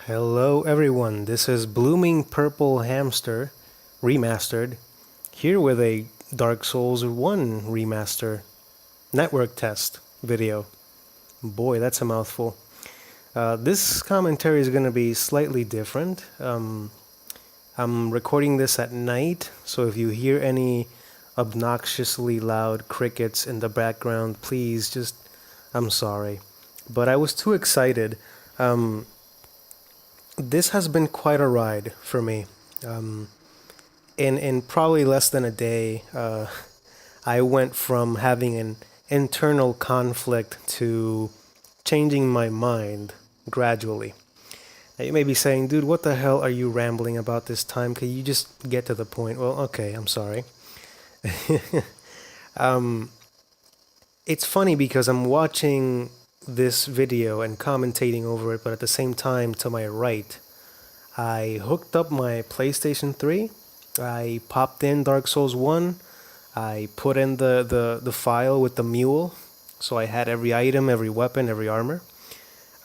Hello everyone, this is Blooming Purple Hamster Remastered, here with a Dark Souls 1 Remaster network test video. Boy, that's a mouthful. This commentary is going to be slightly different. I'm recording this at night, so if you hear any obnoxiously loud crickets in the background, please I'm sorry. But I was too excited. This has been quite a ride for me. In probably less than a day, I went from having an internal conflict to changing my mind gradually. Now you may be saying, dude, what the hell are you rambling about this time? Can you just get to the point? Well, okay, I'm sorry. It's funny because I'm watching this video and commentating over it, but at the same time, to my right, I hooked up my PlayStation 3. I popped in Dark Souls 1. I put in the file with the mule, so I had every item, every weapon, every armor.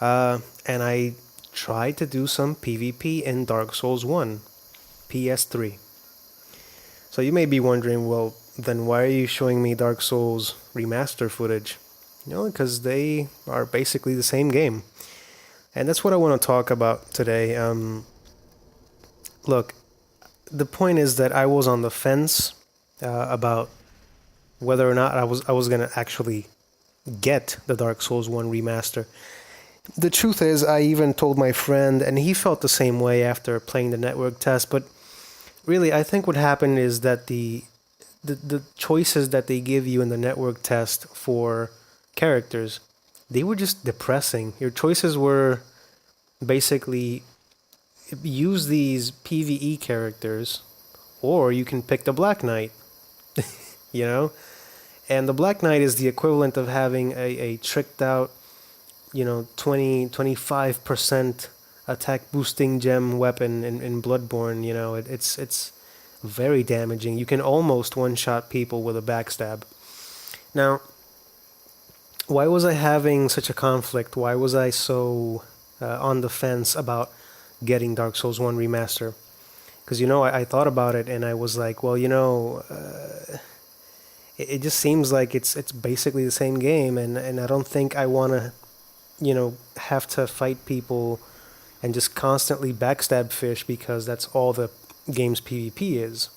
And I tried to do some PvP in Dark Souls 1, PS3. So you may be wondering, well, then why are you showing me Dark Souls remaster footage? Because they are basically the same game. And that's what I want to talk about today. Look, the point is that I was on the fence about whether or not I was gonna actually get the Dark Souls 1 remaster. The truth is, I even told my friend, and he felt the same way after playing the network test. But really, I think what happened is that the choices that they give you in the network test for characters, they were just depressing. Your choices were basically use these PvE characters, or you can pick the Black Knight, you know? And the Black Knight is the equivalent of having a tricked out, 25% attack boosting gem weapon in Bloodborne. It's very damaging. You can almost one-shot people with a backstab. Now, why was I having such a conflict? Why was I so on the fence about getting Dark Souls 1 Remaster? Because, I thought about it and I was like, well, it just seems like it's basically the same game, and I don't think I want to, have to fight people and just constantly backstab fish because that's all the game's PvP is.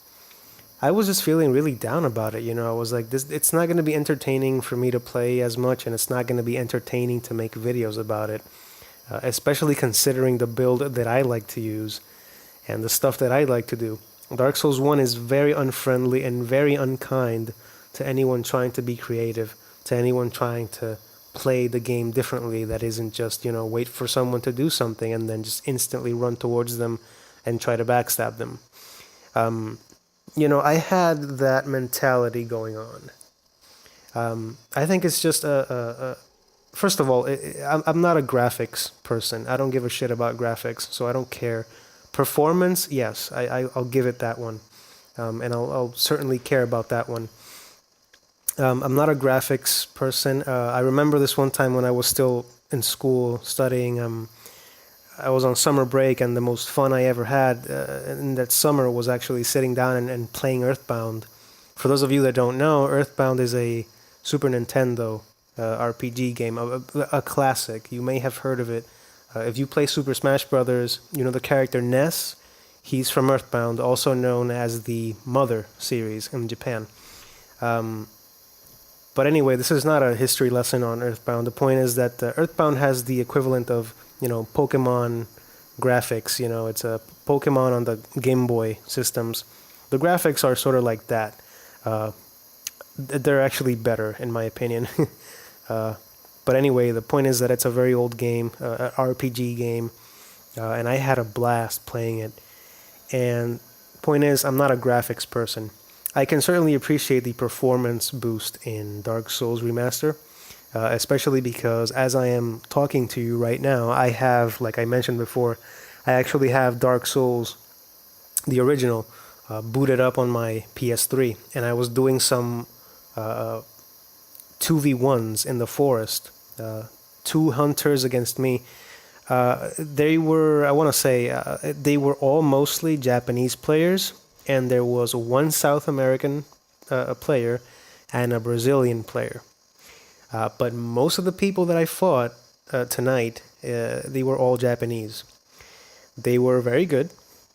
I was just feeling really down about it. I was like, it's not going to be entertaining for me to play as much, and it's not going to be entertaining to make videos about it, especially considering the build that I like to use and the stuff that I like to do. Dark Souls 1 is very unfriendly and very unkind to anyone trying to be creative, to anyone trying to play the game differently that isn't just, wait for someone to do something and then just instantly run towards them and try to backstab them. I had that mentality going on. I think it's just first of all, I'm not a graphics person. I don't give a shit about graphics, so I don't care. Performance, yes, I'll give it that one. And I'll certainly care about that one. I'm not a graphics person. I remember this one time when I was still in school studying. I was on summer break, and the most fun I ever had in that summer was actually sitting down and playing Earthbound. For those of you that don't know, Earthbound is a Super Nintendo RPG game, a classic. You may have heard of it. If you play Super Smash Brothers, the character Ness. He's from Earthbound, also known as the Mother series in Japan. But anyway, this is not a history lesson on Earthbound. The point is that Earthbound has the equivalent of, Pokemon graphics. It's a Pokemon on the Game Boy systems. The graphics are sort of like that. They're actually better, in my opinion. But anyway, the point is that it's a very old game, an RPG game, and I had a blast playing it. And point is, I'm not a graphics person. I can certainly appreciate the performance boost in Dark Souls Remaster, especially because as I am talking to you right now, I have, like I mentioned before, I actually have Dark Souls, the original, booted up on my PS3, and I was doing some 2v1s in the forest, two hunters against me. They were, I want to say, they were all mostly Japanese players, and there was one South American player and a Brazilian player. But most of the people that I fought tonight, they were all Japanese. They were very good.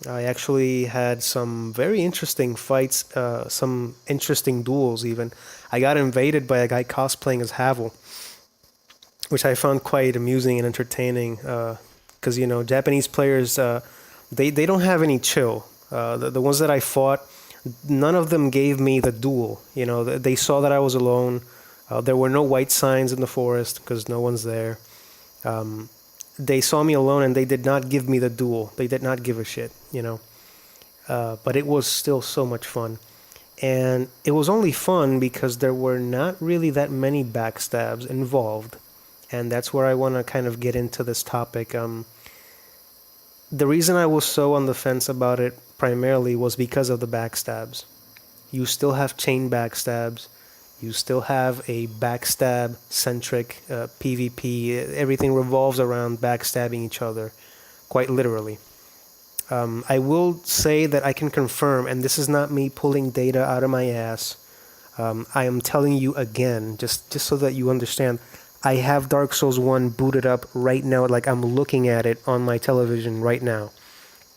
I actually had some very interesting fights, some interesting duels even. I got invaded by a guy cosplaying as Havel, which I found quite amusing and entertaining. Because you know, Japanese players, they don't have any chill. The ones that I fought, none of them gave me the duel. You know, they saw that I was alone. There were no white signs in the forest because no one's there. They saw me alone and they did not give me the duel. They did not give a shit, you know. But it was still so much fun. And it was only fun because there were not really that many backstabs involved. And that's where I want to kind of get into this topic. The reason I was so on the fence about it primarily was because of the backstabs. You still have chain backstabs. You still have a backstab-centric PvP. Everything revolves around backstabbing each other, quite literally. I will say that I can confirm, and this is not me pulling data out of my ass. I am telling you again, just so that you understand. I have Dark Souls 1 booted up right now, like I'm looking at it on my television right now.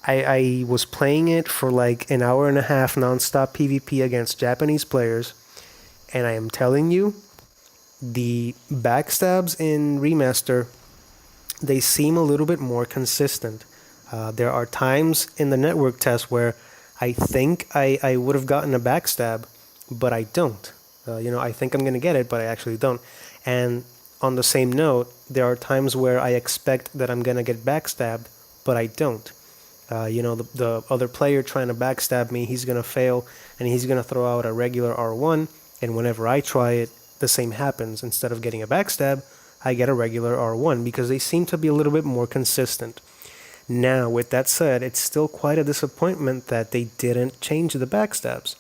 I was playing it for like an hour and a half non-stop PvP against Japanese players. And I am telling you, the backstabs in Remaster, they seem a little bit more consistent. There are times in the network test where I think I would have gotten a backstab, but I don't. I think I'm going to get it, but I actually don't. And on the same note, there are times where I expect that I'm going to get backstabbed, but I don't. The other player trying to backstab me, he's going to fail, and he's going to throw out a regular R1, and whenever I try it, the same happens. Instead of getting a backstab, I get a regular R1 because they seem to be a little bit more consistent. Now, with that said, it's still quite a disappointment that they didn't change the backstabs.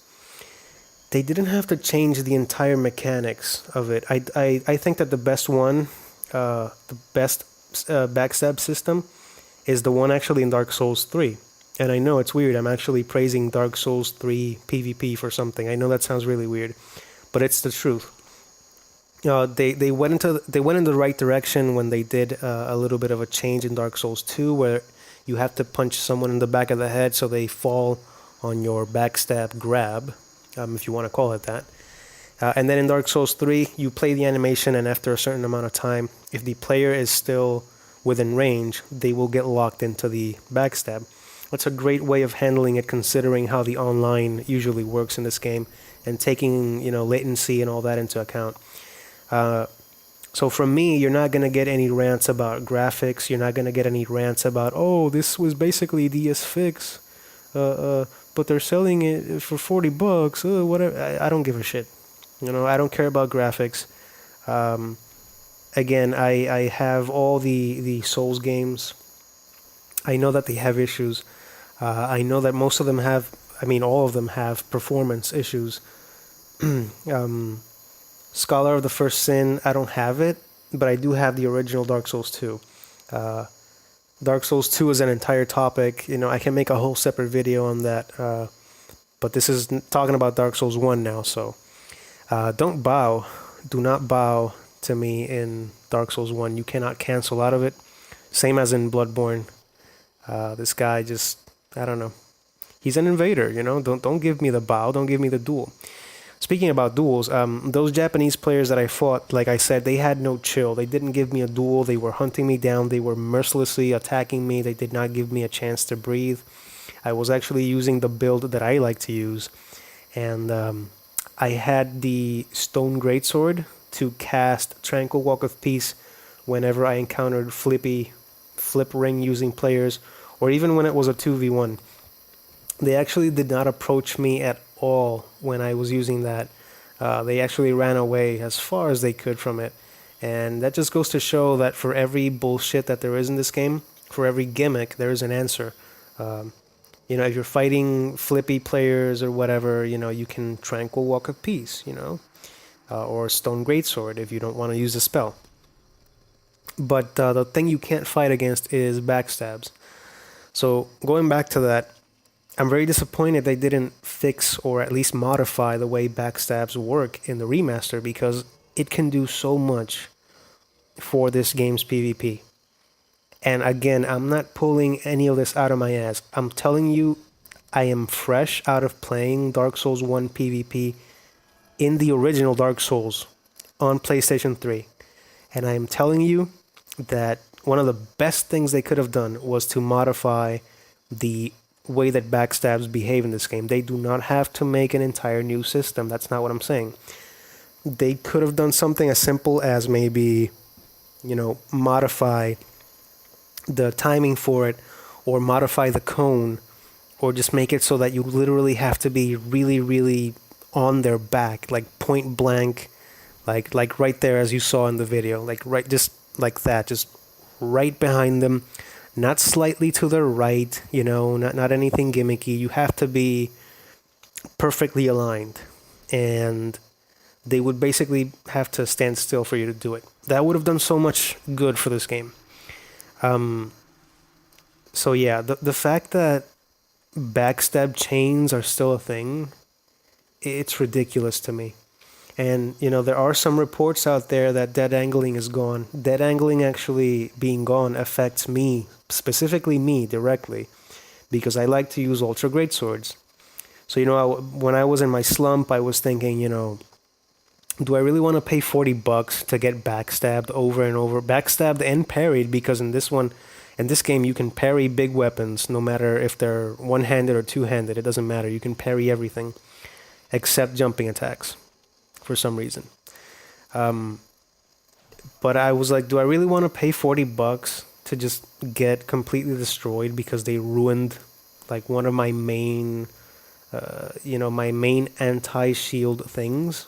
They didn't have to change the entire mechanics of it. I think that the best one, the best backstab system is the one actually in Dark Souls 3. And I know it's weird, I'm actually praising Dark Souls 3 PvP for something. I know that sounds really weird, but it's the truth. They went in the right direction when they did a little bit of a change in Dark Souls 2, where you have to punch someone in the back of the head so they fall on your backstab grab, if you want to call it that. And then in Dark Souls 3, you play the animation, and after a certain amount of time, if the player is still within range, they will get locked into the backstab. That's a great way of handling it, considering how the online usually works in this game, and taking latency and all that into account. So from me, you're not gonna get any rants about graphics. You're not gonna get any rants about, oh, this was basically DS fix, but they're selling it for $40. Whatever. I don't give a shit. I don't care about graphics. Again, I have all the Souls games. I know that they have issues. I know that most of them have, all of them have performance issues. Scholar of the First Sin, I don't have it, but I do have the original Dark Souls 2. Dark Souls 2 is an entire topic. I can make a whole separate video on that. But this is talking about Dark Souls 1 now, so don't bow. Do not bow to me in Dark Souls 1. You cannot cancel out of it. Same as in Bloodborne. This guy just, I don't know. He's an invader, Don't give me the bow. Don't give me the duel. Speaking about duels, those Japanese players that I fought, like I said, they had no chill. They didn't give me a duel. They were hunting me down. They were mercilessly attacking me. They did not give me a chance to breathe. I was actually using the build that I like to use. And I had the Stone Greatsword to cast Tranquil Walk of Peace whenever I encountered flip ring using players, or even when it was a 2v1. They actually did not approach me at all when I was using that. They actually ran away as far as they could from it. And that just goes to show that for every bullshit that there is in this game, for every gimmick, there is an answer. If you're fighting flippy players or whatever, you can Tranquil Walk of Peace, or Stone Greatsword if you don't want to use a spell. But the thing you can't fight against is backstabs. So going back to that, I'm very disappointed they didn't fix or at least modify the way backstabs work in the remaster, because it can do so much for this game's PvP. And again, I'm not pulling any of this out of my ass. I'm telling you, I am fresh out of playing Dark Souls 1 PvP in the original Dark Souls on PlayStation 3. And I am telling you that one of the best things they could have done was to modify the way that backstabs behave in this game. They do not have to make an entire new system. That's not what I'm saying. They could have done something as simple as maybe, modify the timing for it, or modify the cone, or just make it so that you literally have to be really, really on their back, like point blank, like right there as you saw in the video, like right, just like that, just right behind them, not slightly to the right, not anything gimmicky. You have to be perfectly aligned, and they would basically have to stand still for you to do it. That would have done so much good for this game. So yeah, the fact that backstab chains are still a thing, it's ridiculous to me. And, there are some reports out there that dead angling is gone. Dead angling actually being gone affects me, specifically me, directly, because I like to use ultra great swords. So, when I was in my slump, I was thinking, do I really want to pay $40 to get backstabbed over and over? Backstabbed and parried, because in this game, you can parry big weapons, no matter if they're one-handed or two-handed. It doesn't matter. You can parry everything, except jumping attacks, for some reason. But I was like, do I really want to pay $40 to just get completely destroyed because they ruined, like, one of my main, my main anti-shield things?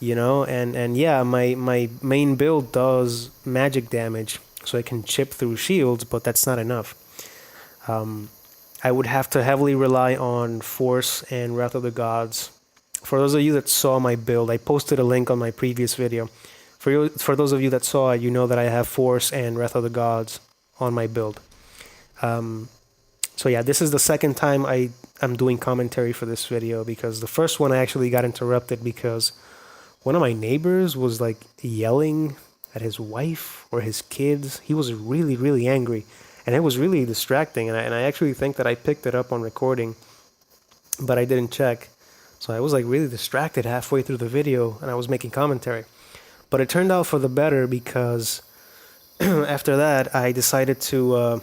And yeah, my main build does magic damage, so I can chip through shields, but that's not enough. I would have to heavily rely on Force and Wrath of the Gods. For those of you that saw my build, I posted a link on my previous video. For those of you that saw it, you know that I have Force and Wrath of the Gods on my build. So yeah, this is the second time I'm doing commentary for this video, because the first one I actually got interrupted because one of my neighbors was like yelling at his wife or his kids. He was really, really angry, and it was really distracting. And I actually think that I picked it up on recording, but I didn't check. So I was like really distracted halfway through the video, and I was making commentary. But it turned out for the better, because after that I decided to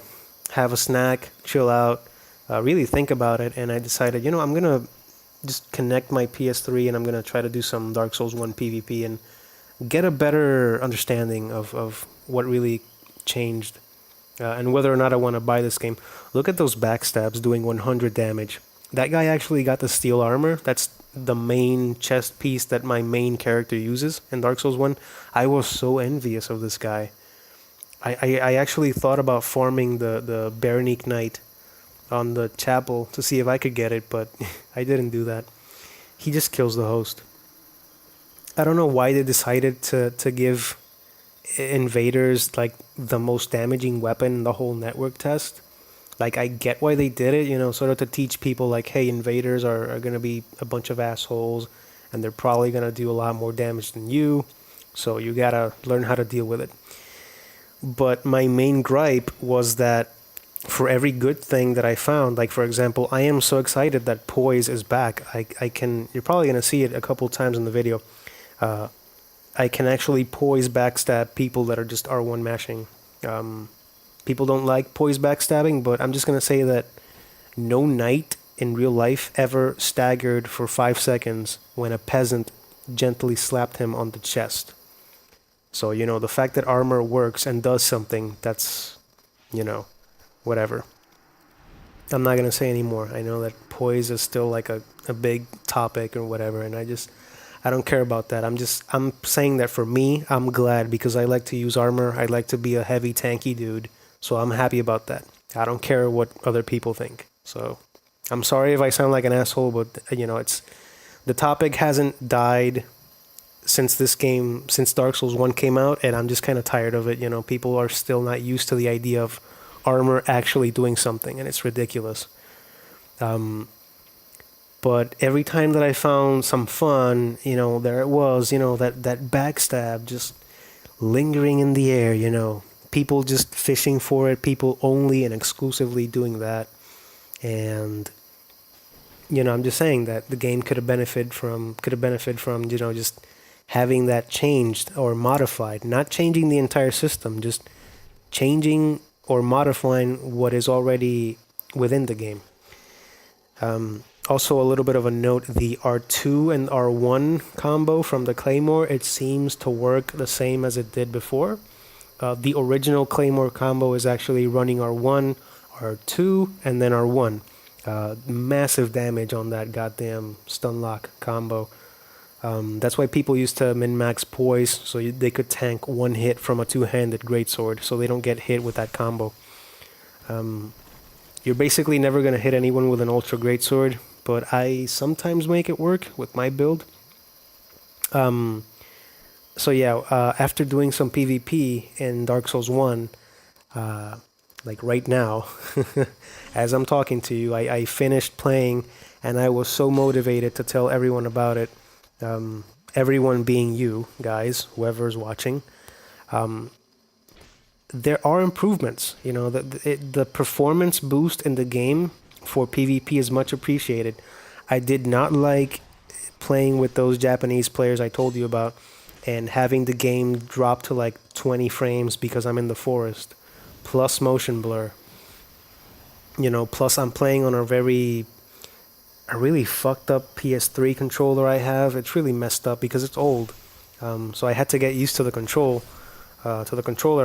have a snack, chill out, really think about it, and I decided, I'm gonna just connect my PS3 and I'm gonna try to do some Dark Souls 1 PvP and get a better understanding of what really changed, and whether or not I want to buy this game. Look at those backstabs doing 100 damage. That guy actually got the steel armor. That's the main chest piece that my main character uses in Dark Souls 1. I was so envious of this guy. I actually thought about farming the Berenice Knight on the chapel to see if I could get it, but I didn't do that. He just kills the host. I don't know why they decided to give invaders like the most damaging weapon in the whole network test. Like, I get why they did it, sort of to teach people like, hey, invaders are going to be a bunch of assholes, and they're probably going to do a lot more damage than you, so you gotta learn how to deal with it. But my main gripe was that for every good thing that I found, like, for example, I am so excited that POISE is back. You're probably going to see it a couple times in the video. I can actually POISE backstab people that are just R1 mashing. People don't like POISE backstabbing, but I'm just going to say that no knight in real life ever staggered for 5 seconds when a peasant gently slapped him on the chest. So, the fact that armor works and does something, that's, whatever. I'm not going to say anymore. I know that POISE is still like a big topic or whatever, and I don't care about that. I'm saying that for me, I'm glad, because I like to use armor. I like to be a heavy tanky dude, so I'm happy about that. I don't care what other people think. So I'm sorry if I sound like an asshole, but it's the topic hasn't died since Dark Souls 1 came out, and I'm just kind of tired of it. People are still not used to the idea of armor actually doing something, and it's ridiculous. But every time that I found some fun, there it was, that backstab just lingering in the air, people just fishing for it, people only and exclusively doing that. And I'm just saying that the game could have benefited from just having that changed or modified, not changing the entire system, just changing or modifying what is already within the game. Also, a little bit of a note, the R2 and R1 combo from the Claymore, it seems to work the same as it did before. The original Claymore combo is actually running R1, R2, and then R1. Massive damage on that goddamn stunlock combo. That's why people used to min-max POISE, so they could tank one hit from a two-handed greatsword, so they don't get hit with that combo. You're basically never going to hit anyone with an ultra greatsword, but I sometimes make it work with my build. So yeah, after doing some PvP in Dark Souls 1, like right now, as I'm talking to you, I finished playing, and I was so motivated to tell everyone about it. Everyone being you guys, whoever's watching. There are improvements. The performance boost in the game for PvP is much appreciated. I did not like playing with those Japanese players I told you about and having the game drop to like 20 frames because I'm in the forest, plus motion blur. Plus I'm playing on a really fucked up PS3 controller I have. It's really messed up because it's old. So I had to get used to the controller,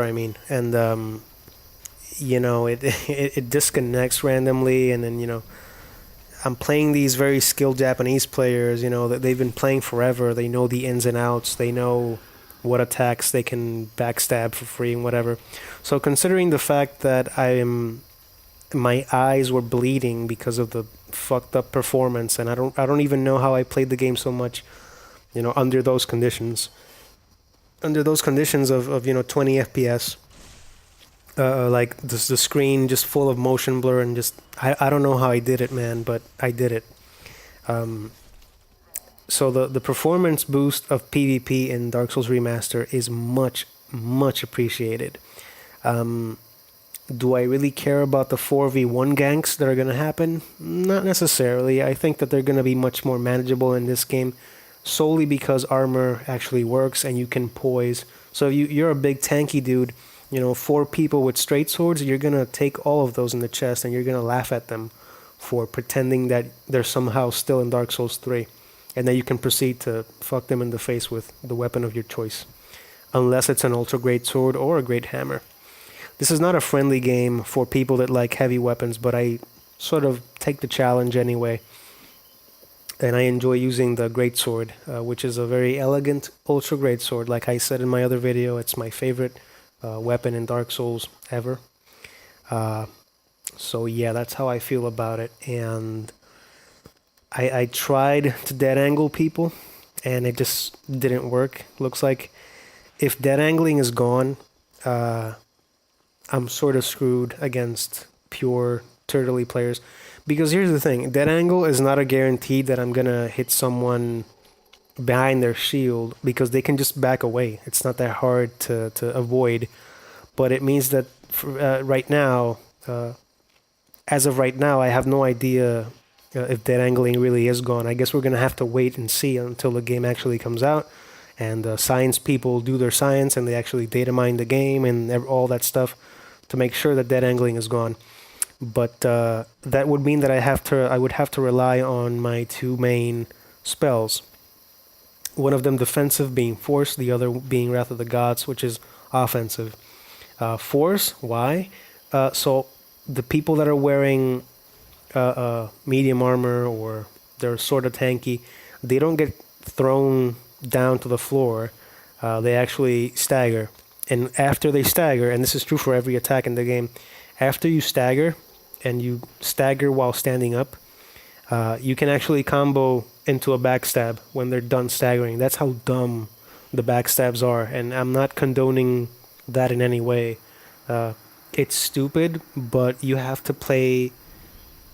I mean. And, it disconnects randomly. And then, I'm playing these very skilled Japanese players, that they've been playing forever. They know the ins and outs. They know what attacks they can backstab for free and whatever. So considering the fact that my eyes were bleeding because of the fucked up performance, and I don't even know how I played the game so much, under those conditions. Under those conditions of 20 FPS, like the screen just full of motion blur and just I don't know how I did it, man, but I did it. So the performance boost of PvP in Dark Souls Remaster is much appreciated. Do I really care about the 4v1 ganks that are going to happen? Not necessarily. I think that they're going to be much more manageable in this game, solely because armor actually works and you can poise. So if you're a big tanky dude, 4 people with straight swords, you're going to take all of those in the chest and you're going to laugh at them for pretending that they're somehow still in Dark Souls 3. And then you can proceed to fuck them in the face with the weapon of your choice. Unless it's an ultra great sword or a great hammer. This is not a friendly game for people that like heavy weapons, but I sort of take the challenge anyway. And I enjoy using the greatsword, which is a very elegant ultra greatsword. Like I said in my other video, it's my favorite weapon in Dark Souls ever. So yeah, that's how I feel about it. And I tried to dead angle people, and it just didn't work. Looks like if dead angling is gone, I'm sort of screwed against pure turtley players. Because here's the thing, dead angle is not a guarantee that I'm gonna hit someone behind their shield, because they can just back away. It's not that hard to avoid. But it means that right now, as of right now, I have no idea if dead angling really is gone. I guess we're gonna have to wait and see until the game actually comes out. And science people do their science, and they actually data mine the game and all that stuff to make sure that dead angling is gone. But that would mean that I would have to rely on my 2 main spells. One of them defensive, being Force, the other being Wrath of the Gods, which is offensive. Force, why? So the people that are wearing medium armor or they're sort of tanky, they don't get thrown down to the floor. They actually stagger. And after they stagger, and this is true for every attack in the game, after you stagger, and you stagger while standing up, you can actually combo into a backstab when they're done staggering. That's how dumb the backstabs are, and I'm not condoning that in any way. It's stupid, but you have to play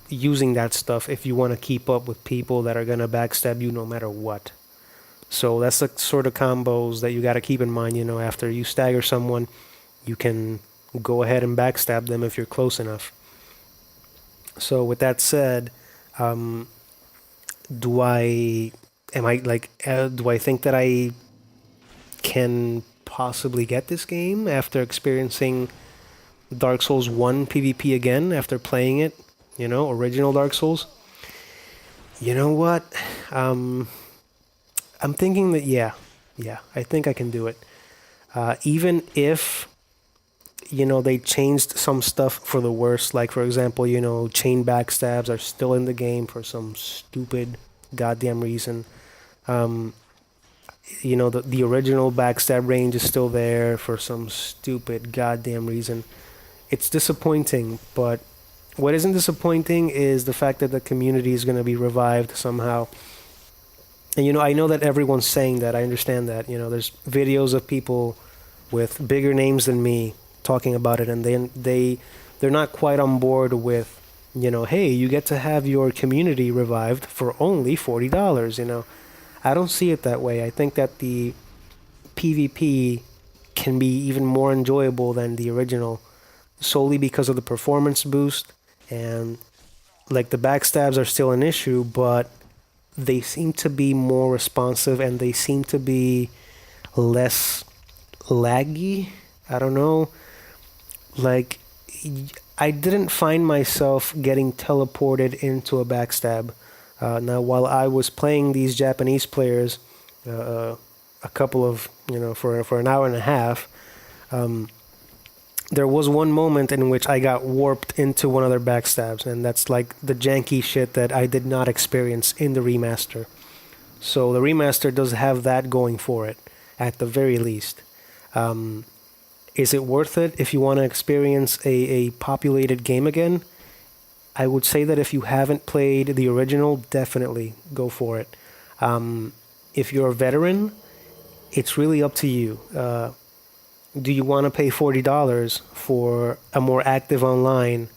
using that stuff if you want to keep up with people that are gonna backstab you no matter what. So that's the sort of combos that you got to keep in mind. After you stagger someone, you can go ahead and backstab them if you're close enough. So with that said, do I am I like do I think that I can possibly get this game after experiencing Dark Souls 1 PvP again after playing it, original Dark Souls? You know what? I'm thinking that yeah, I think I can do it. Even if they changed some stuff for the worse, like for example, chain backstabs are still in the game for some stupid goddamn reason. The original backstab range is still there for some stupid goddamn reason. It's disappointing, but what isn't disappointing is the fact that the community is going to be revived somehow. And I know that everyone's saying that. I understand that. There's videos of people with bigger names than me talking about it, and they're not quite on board with, hey, you get to have your community revived for only $40. I don't see it that way. I think that the PvP can be even more enjoyable than the original, solely because of the performance boost, and like the backstabs are still an issue, but they seem to be more responsive and they seem to be less laggy. I don't know. Like, I didn't find myself getting teleported into a backstab. Now, while I was playing these Japanese players, a couple of, for an hour and a half, there was one moment in which I got warped into one of their backstabs, and that's like the janky shit that I did not experience in the remaster. So the remaster does have that going for it, at the very least. Is it worth it if you want to experience a populated game again? I would say that if you haven't played the original, definitely go for it. If you're a veteran, it's really up to you. Do you want to pay $40 for a more active online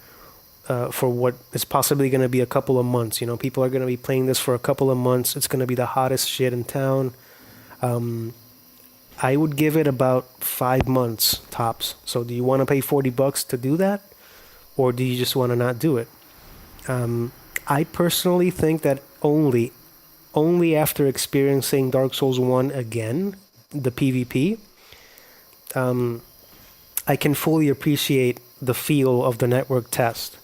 for what is possibly going to be a couple of months? People are going to be playing this for a couple of months. It's going to be the hottest shit in town. I would give it about 5 months tops. So do you want to pay $40 to do that? Or do you just want to not do it? I personally think that only after experiencing Dark Souls 1 again, the PvP, I can fully appreciate the feel of the network test.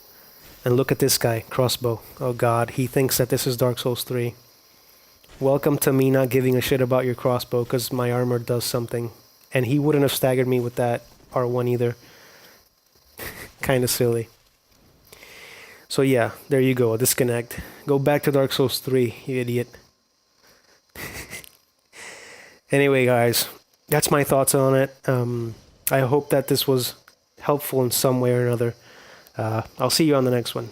And look at this guy, Crossbow. Oh god, he thinks that this is Dark Souls 3. Welcome to me not giving a shit about your crossbow because my armor does something. And he wouldn't have staggered me with that R1 either. Kinda silly. So yeah, there you go, a disconnect. Go back to Dark Souls 3, you idiot. Anyway, guys, that's my thoughts on it. I hope that this was helpful in some way or another. I'll see you on the next one.